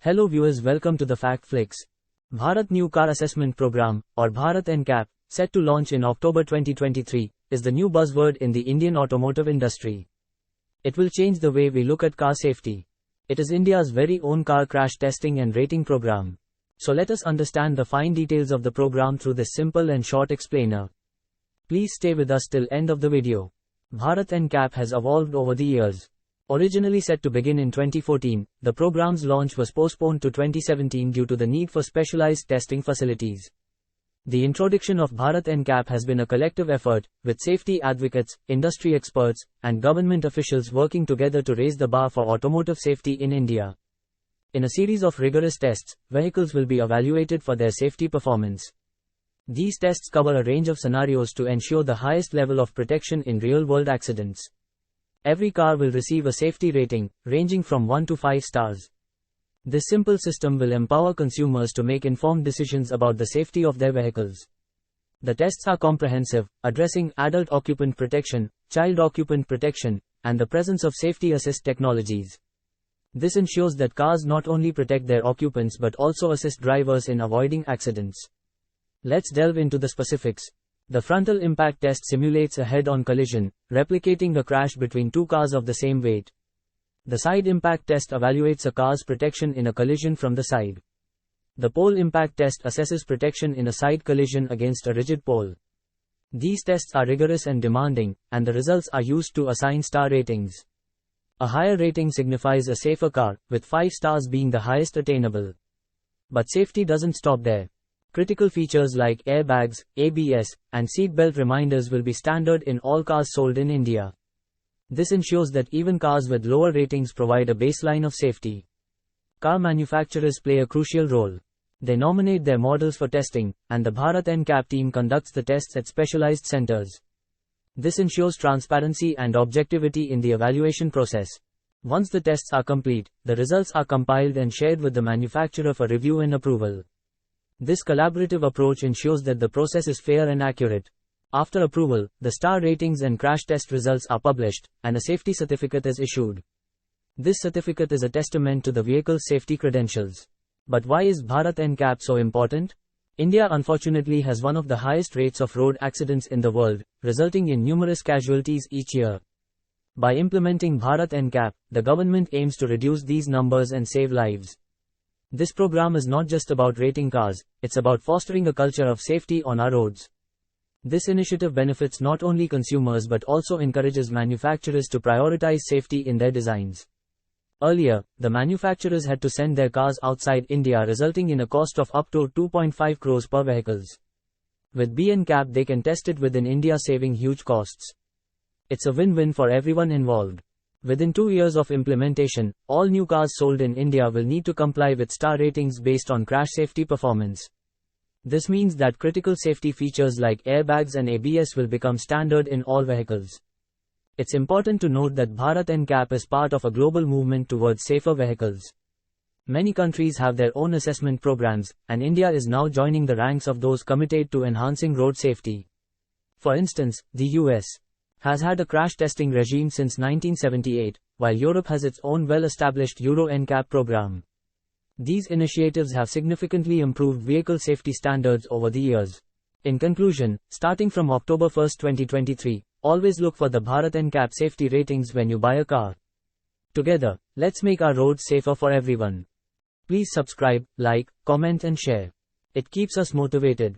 Hello viewers, welcome to the FactFlicks. Bharat New Car Assessment Program, or Bharat ncap, set to launch in October 2023, is the new buzzword in the Indian automotive industry. It will change the way we look at car safety. It is India's very own car crash testing and rating program. So let us understand the fine details of the program through this simple and short explainer. Please stay with us till end of the video. Bharat ncap has evolved over the years. Originally set to begin in 2014, the program's launch was postponed to 2017 due to the need for specialized testing facilities. The introduction of Bharat ncap has been a collective effort, with safety advocates, industry experts, and government officials working together to raise the bar for automotive safety in India. In a series of rigorous tests, vehicles will be evaluated for their safety performance. These tests cover a range of scenarios to ensure the highest level of protection in real-world accidents. Every car will receive a safety rating, ranging from 1 to 5 stars. This simple system will empower consumers to make informed decisions about the safety of their vehicles. The tests are comprehensive, addressing adult occupant protection, child occupant protection, and the presence of safety assist technologies. This ensures that cars not only protect their occupants but also assist drivers in avoiding accidents. Let's delve into the specifics. The frontal impact test simulates a head-on collision, replicating the crash between two cars of the same weight. The side impact test evaluates a car's protection in a collision from the side. The pole impact test assesses protection in a side collision against a rigid pole. These tests are rigorous and demanding, and the results are used to assign star ratings. A higher rating signifies a safer car, with 5 stars being the highest attainable. But safety doesn't stop there. Critical features like airbags, ABS, and seatbelt reminders will be standard in all cars sold in India. This ensures that even cars with lower ratings provide a baseline of safety. Car manufacturers play a crucial role. They nominate their models for testing, and the Bharat ncap team conducts the tests at specialized centers. This ensures transparency and objectivity in the evaluation process. Once the tests are complete, the results are compiled and shared with the manufacturer for review and approval. This collaborative approach ensures that the process is fair and accurate. After approval, the star ratings and crash test results are published, and a safety certificate is issued. This certificate is a testament to the vehicle's safety credentials. But why is Bharat ncap so important? India unfortunately has one of the highest rates of road accidents in the world, resulting in numerous casualties each year. By implementing Bharat ncap, the government aims to reduce these numbers and save lives. This program is not just about rating cars, it's about fostering a culture of safety on our roads. This initiative benefits not only consumers but also encourages manufacturers to prioritize safety in their designs. Earlier, the manufacturers had to send their cars outside India, resulting in a cost of up to 2.5 crores per vehicles. With BNCAP they can test it within India, saving huge costs. It's a win-win for everyone involved. Within 2 years of implementation, all new cars sold in India will need to comply with star ratings based on crash safety performance. This means that critical safety features like airbags and ABS will become standard in all vehicles. It's important to note that Bharat ncap is part of a global movement towards safer vehicles. Many countries have their own assessment programs, and India is now joining the ranks of those committed to enhancing road safety. For instance, the US has had a crash testing regime since 1978, while Europe has its own well-established Euro NCAP program. These initiatives have significantly improved vehicle safety standards over the years. In conclusion, starting from October 1, 2023, always look for the Bharat ncap safety ratings when you buy a car. Together, let's make our roads safer for everyone. Please subscribe, like, comment and share. It keeps us motivated.